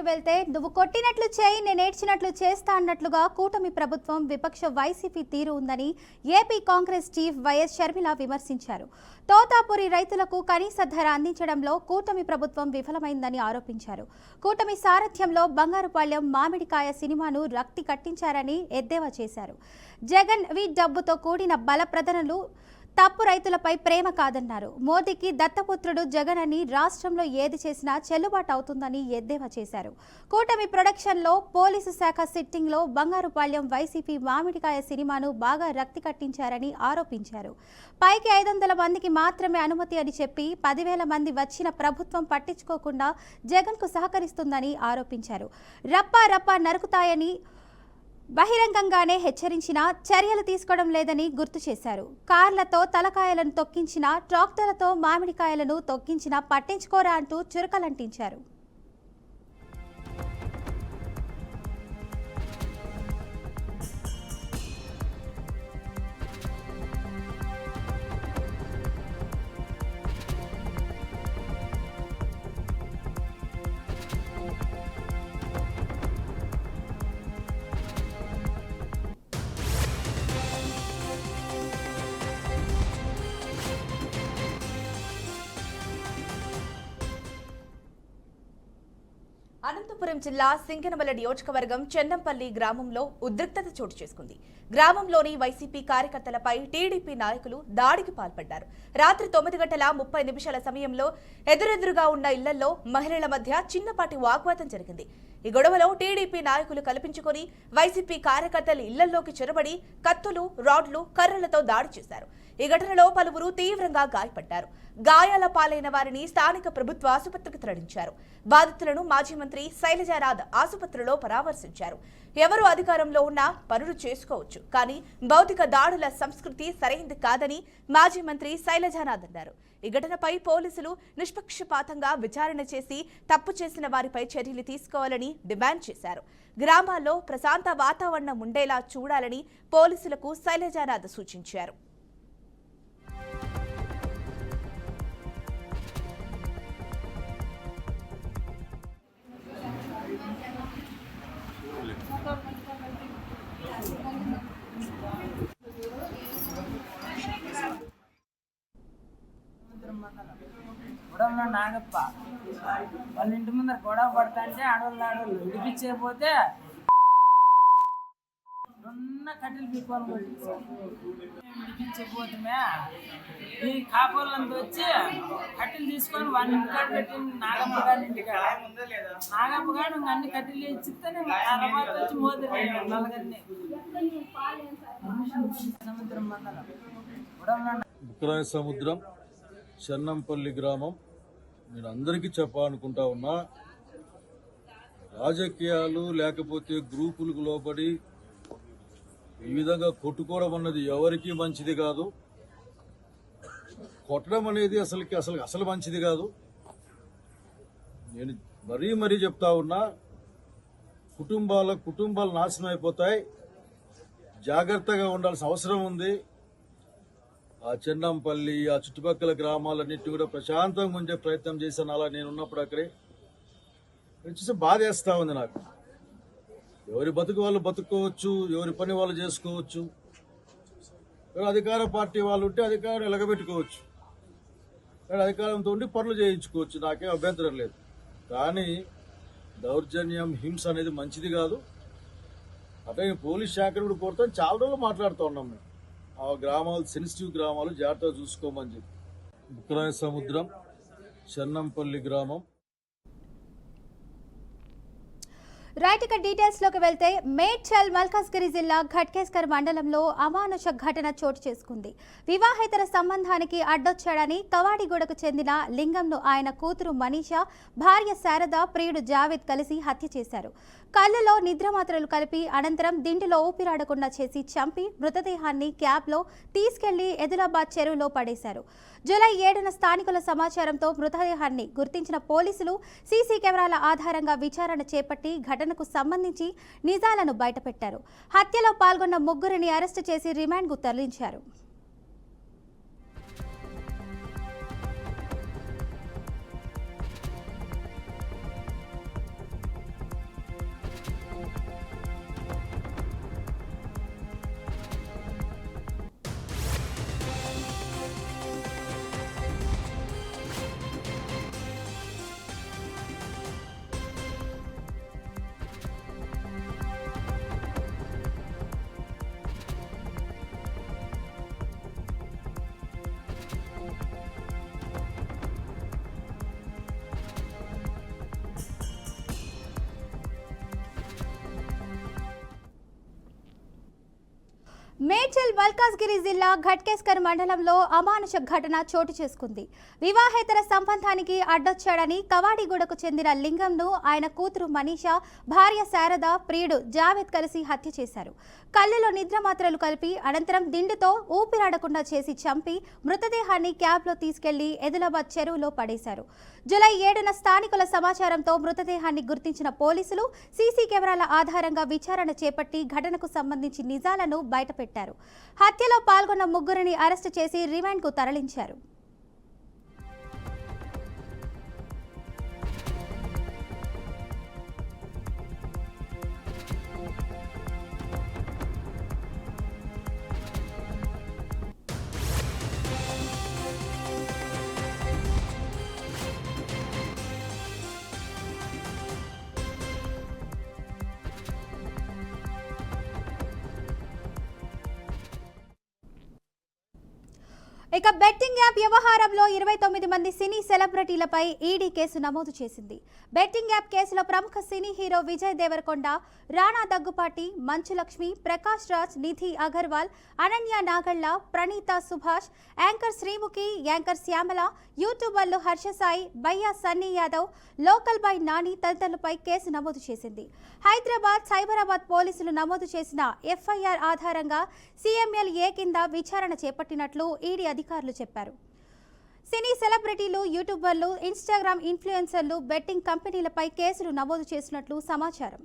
లోకి వెళ్తే నువ్వు కొట్టినట్లు చేయి నేను ఏడ్చినట్లు చేస్తా అన్నట్లుగా కూటమి ప్రభుత్వం విపక్ష వైసీపీ తీరు ఉందని AP Congress chief YS Sharmila విమర్శించారు. తోతాపురి రైతులకు కనీస ధర అందించడంలో కూటమి ప్రభుత్వం విఫలమైందని ఆరోపించారు. కూటమి సారథ్యంలో బంగారుపాళ్యం మామిడికాయ సినిమాను రక్తి కట్టించారని ఎద్దేవా చేశారు. జగన్ డబ్బుతో కూడిన బల ప్రదనలు తప్పు రైతులపై ప్రేమ కాదన్నారు. మోదీకి దత్తపుత్రుడు జగన్ అని రాష్ట్రంలో ఏది చేసినా చెల్లుబాటు అవుతుందని ఎద్దేవా చేశారు. కూటమి ప్రొడక్షన్లో పోలీసు శాఖ సిట్టింగ్లో బంగారుపాళ్యం వైసీపీ మామిడికాయ సినిమాను బాగా రక్తి కట్టించారని ఆరోపించారు. పైకి 500 మందికి మాత్రమే అనుమతి అని చెప్పి 10,000 మంది వచ్చిన ప్రభుత్వం పట్టించుకోకుండా జగన్కు సహకరిస్తుందని ఆరోపించారు. రప్పా రప్పా నరుకుతాయని బహిరంగంగానే హెచ్చరించినా చర్యలు తీసుకోవడం లేదని గుర్తు చేశారు. కార్లతో తలకాయలను తొక్కించినా ట్రాక్టర్లతో మామిడికాయలను తొక్కించినా పట్టించుకోరా అంటూ చురకలంటించారు. అనంతపురం జిల్లా సింగనమల నియోజకవర్గం చెన్నంపల్లి గ్రామంలో ఉద్రిక్తత చోటు చేసుకుంది. గ్రామంలోని వైసీపీ కార్యకర్తలపై టీడీపీ నాయకులు దాడికి పాల్పడ్డారు. రాత్రి 9:30 సమయంలో ఎదురెదురుగా ఉన్న ఇళ్లలో మహిళల మధ్య చిన్నపాటి వాగ్వాదం జరిగింది. ఈ గొడవలో టీడీపీ నాయకులు కల్పించుకొని వైసీపీ కార్యకర్తలు ఇళ్లలోకి చొరబడి కత్తులు, రాడ్లు, కర్రలతో దాడి చేశారు. ఈ ఘటనలో పలువురు తీవ్రంగా గాయపడ్డారు. గాయాల పాలైన వారిని స్థానిక ప్రభుత్వ ఆసుపత్రికి తరలించారు. బాధితులను మాజీ మంత్రి శైలజానాథ్ ఆసుపత్రిలో పరామర్శించారు. ఎవరు అధికారంలో ఉన్నా పనులు చేసుకోవచ్చు, కానీ భౌతిక దాడుల సంస్కృతి సరైంది కాదని మాజీ మంత్రి శైలజానాథ్ అన్నారు. ఈ ఘటనపై పోలీసులు నిష్పక్షపాతంగా విచారణ చేసి తప్పు చేసిన వారిపై చర్యలు తీసుకోవాలని డిమాండ్ చేశారు. గ్రామాల్లో ప్రశాంత వాతావరణం ఉండేలా చూడాలని పోలీసులకు శైలజానాథ్ సూచించారు. గొడవలో నాగప్ప వాళ్ళ ఇంటి ముందర గొడవ పడతా అంటే ఆడవాళ్ళు విడిపించకపోతే కట్టెలు పీక్కోవాలి విడిపించకపోతే ఈ కాపులంతా వచ్చి కట్టెలు తీసుకొని వాళ్ళ ఇంటికాడ పెట్టి నాగప్ప గారి ఇంటికాడ నాగప్ప గారు అన్ని కట్టెలు ఇచ్చిస్తేనే తర్వాత వచ్చి మోదీ నలుగురిని సముద్రం మండలం గొడవలో సముద్రం చెన్నంపల్లి గ్రామం. నేను అందరికీ చెప్పాలనుకుంటా ఉన్నా, రాజకీయాలు లేకపోతే గ్రూపులకు లోబడి ఈ విధంగా కొట్టుకోవడం అన్నది ఎవరికీ మంచిది కాదు. కొట్టడం అనేది అసలు మంచిది కాదు. నేను మరీ చెప్తా ఉన్నా, కుటుంబాలు నాశనం అయిపోతాయి. జాగ్రత్తగా ఉండాల్సిన అవసరం ఉంది. ఆ చెన్నంపల్లి, ఆ చుట్టుపక్కల గ్రామాలన్నింటినీ కూడా ప్రశాంతంగా ఉండే ప్రయత్నం చేశాను. అలా నేను ఉన్నప్పుడు అక్కడే చూసి బాధేస్తా ఉంది నాకు. ఎవరి బతుకు వాళ్ళు బతుక్కోవచ్చు, ఎవరి పని వాళ్ళు చేసుకోవచ్చు. అధికార పార్టీ వాళ్ళు ఉంటే అధికారం ఎలగబెట్టుకోవచ్చు, అధికారంతో ఉండి పనులు చేయించుకోవచ్చు, నాకేం అభ్యంతరం లేదు. కానీ దౌర్జన్యం, హింస అనేది మంచిది కాదు. అట్లా పోలీస్ శాఖను కూడా కోరుతాం. చాలా రోజులు మాట్లాడుతూ ఉన్నాం మేము. ఆ గ్రామాలు సెన్సిటివ్ గ్రామాలు జాగ్రత్తగా చూసుకోమని చెప్పి. బుక్కరాయ సముద్రం చెన్నంపల్లి గ్రామం. రైట్, ఇక డీటెయిల్స్ లోకి వెళ్తే మేడ్చల్ మల్కాజ్గిరి జిల్లా ఘట్కేస్కర్ మండలంలో అమానుష ఘటన చోటు చేసుకుంది. వివాహేతర సంబంధానికి అడ్డొచ్చాడని కవాడిగూడకు చెందిన లింగంను ఆయన కూతురు మనీషా, భార్య శారద, ప్రియుడు జావేద్ కలిసి హత్య చేశారు. కళ్ళలో నిద్రమాత్రలు కలిపి అనంతరం దిండిలో ఊపిరాడకుండా చేసి చంపి మృతదేహాన్ని క్యాబ్లో తీసుకెళ్లి ఎదిలాబాద్ చెరువులో పడేశారు. జూలై 7న స్థానికుల సమాచారంతో మృతదేహాన్ని గుర్తించిన పోలీసులు సీసీ కెమెరాల ఆధారంగా విచారణ చేపట్టి ఘటనకు సంబంధించి నిజాలను బయటపెట్టారు. హత్యలో పాల్గొన్న ముగ్గురిని అరెస్టు చేసి రిమాండ్కు తరలించారు. మేడ్చల్ మల్కాజ్గిరి జిల్లా ఘట్కేస్కర్ మండలంలో అమానుష ఘటన చోటు చేసుకుంది. వివాహేతర సంబంధానికి అడ్డొచ్చాడని కవాడిగూడకు చెందిన లింగంను ఆయన కూతురు మనీషా, భార్య శారద, ప్రియుడు జావేద్ కలిసి హత్య చేశారు. కళ్ళలో నిద్రమాత్రలు కలిపి అనంతరం దిండుతో ఊపిరాడకుండా చేసి చంపి మృతదేహాన్ని క్యాబ్లో తీసుకెళ్లి ఎదిలాబాద్ చెరువులో పడేశారు. జూలై 7న స్థానికుల సమాచారంతో మృతదేహాన్ని గుర్తించిన పోలీసులు సీసీ కెమెరాల ఆధారంగా విచారణ చేపట్టి ఘటనకు సంబంధించి నిజాలను బయటపెట్టారు. హత్యలో పాల్గొన్న ముగ్గురిని అరెస్టు చేసి రిమాండ్కు తరలించారు. ఇక బెట్టింగ్ యాప్ వ్యవహారంలో 29 మంది సినీ సెలబ్రిటీలపై ఈడీ కేసు నమోదు చేసింది. బెట్టింగ్ యాప్ కేసులో ప్రముఖ cine hero Vijay Deverakonda, Rana Daggubati, Manchu Lakshmi, Prakash Raj, Nidhi Agarwal, Ananya Nagalla, Praneetha Subhash, anchor Sreemukhi, anchor Shyamala, యూట్యూబర్లు హర్ష సాయి, బయ్యా సన్నీ యాదవ్, లోకల్ బాయ్ నాని తదితరులపై కేసు నమోదు చేసింది. హైదరాబాద్, సైబరాబాద్ పోలీసులు నమోదు చేసిన ఎఫ్ఐఆర్ ఆధారంగా CMLA కింద విచారణ చేపట్టినట్లు ఈడీ అధికారులు చెప్పారు. సినీ సెలబ్రిటీలు, యూట్యూబర్లు, ఇన్స్టాగ్రామ్ ఇన్ఫ్లుయెన్సర్లు, బెట్టింగ్ కంపెనీలపై కేసులు నమోదు చేసినట్లు సమాచారం.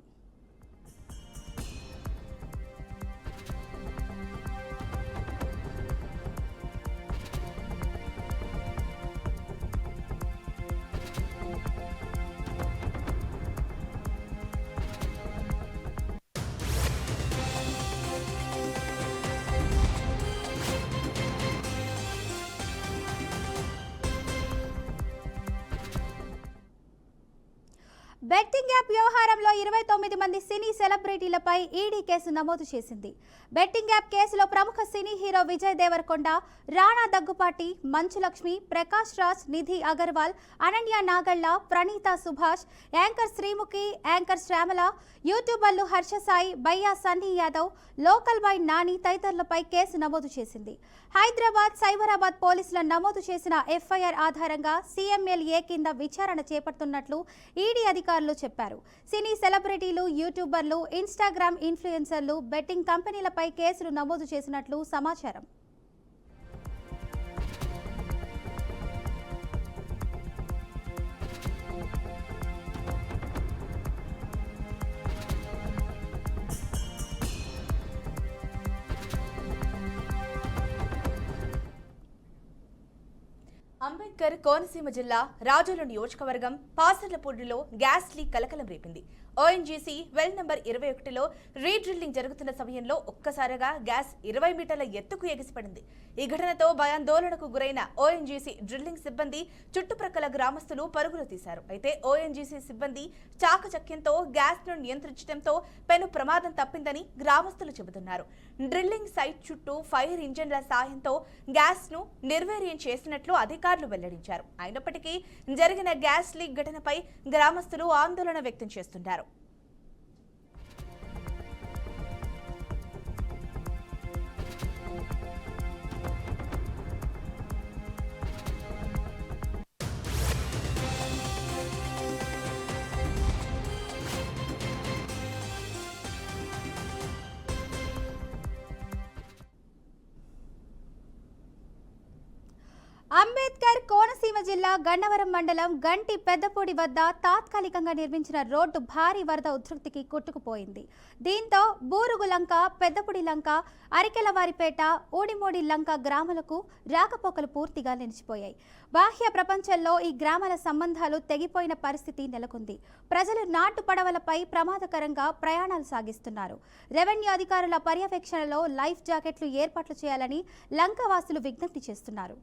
బెట్టింగ్ యాప్ వ్యవహారంలో 29 మంది సినీ సెలబ్రిటీలపై ఈడీ కేసు నమోదు చేసింది. బెట్టింగ్ యాప్ కేసులో ప్రముఖ cine hero Vijay Deverakonda, Rana Daggubati, Manchu Lakshmi, Prakash Raj, Nidhi Agarwal, Ananya Nagalla, Praneetha Subhash, anchor Sreemukhi, anchor Shyamala, యూట్యూబర్లు హర్ష సాయి, బయ్యా సన్నీ యాదవ్, లోకల్ బాయ్ నాని తదితరులపై కేసు నమోదు చేసింది. హైదరాబాద్, సైబరాబాద్ పోలీసులు నమోదు చేసిన ఎఫ్ఐఆర్ ఆధారంగా CMLA కింద విచారణ చేపడుతున్నట్లు ఈడీ అధికారులు చెప్పారు. సినీ సెలబ్రిటీలు, యూట్యూబర్లు, ఇన్స్టాగ్రామ్ ఇన్ఫ్లుయెన్సర్లు, బెట్టింగ్ కంపెనీలపై కేసులు నమోదు చేసినట్లు సమాచారం. అంబేద్కర్ కోనసీమ జిల్లా రాజోలు నియోజకవర్గం పాసర్లపూడిలో గ్యాస్ లీక్ కలకలం రేపింది. ONGC వెల్ నంబర్ 21లో రీడ్రిల్లింగ్ జరుగుతున్న సమయంలో ఒక్కసారిగా గ్యాస్ 20 మీటర్ల ఎత్తుకు ఎగిసిపడింది. ఈ ఘటనతో భయాందోళనకు గురైన ONGC డ్రిల్లింగ్ సిబ్బంది, చుట్టుప్రక్కల గ్రామస్తులు పరుగులు తీశారు. అయితే ONGC సిబ్బంది చాకచక్యంతో గ్యాస్ ను నియంత్రించడంతో పెను ప్రమాదం తప్పిందని గ్రామస్తులు చెబుతున్నారు. డ్రిల్లింగ్ సైట్ చుట్టూ ఫైర్ ఇంజన్ల సాయంతో గ్యాస్ ను నిర్వీర్యం చేసినట్లు అధికారులు వెల్లడించారు. అయినప్పటికీ జరిగిన గ్యాస్ లీక్ ఘటనపై గ్రామస్తులు ఆందోళన వ్యక్తం చేస్తున్నారు. అంబేద్కర్ కోనసీమ జిల్లా గన్నవరం మండలం గంటి పెద్దపూడి వద్ద తాత్కాలికంగా నిర్మించిన రోడ్డు భారీ వరద ఉధృతికి కొట్టుకుపోయింది. దీంతో బూరుగు లంక, పెద్దపూడి లంక, అరికెలవారిపేట, ఊడిమోడి లంక గ్రామాలకు రాకపోకలు పూర్తిగా నిలిచిపోయాయి. బాహ్య ప్రపంచంలో ఈ గ్రామాల సంబంధాలు తెగిపోయిన పరిస్థితి నెలకొంది. ప్రజలు నాటు పడవలపై ప్రమాదకరంగా ప్రయాణాలు సాగిస్తున్నారు. రెవెన్యూ అధికారుల పర్యవేక్షణలో లైఫ్ జాకెట్లు ఏర్పాట్లు చేయాలని లంకవాసులు విజ్ఞప్తి చేస్తున్నారు.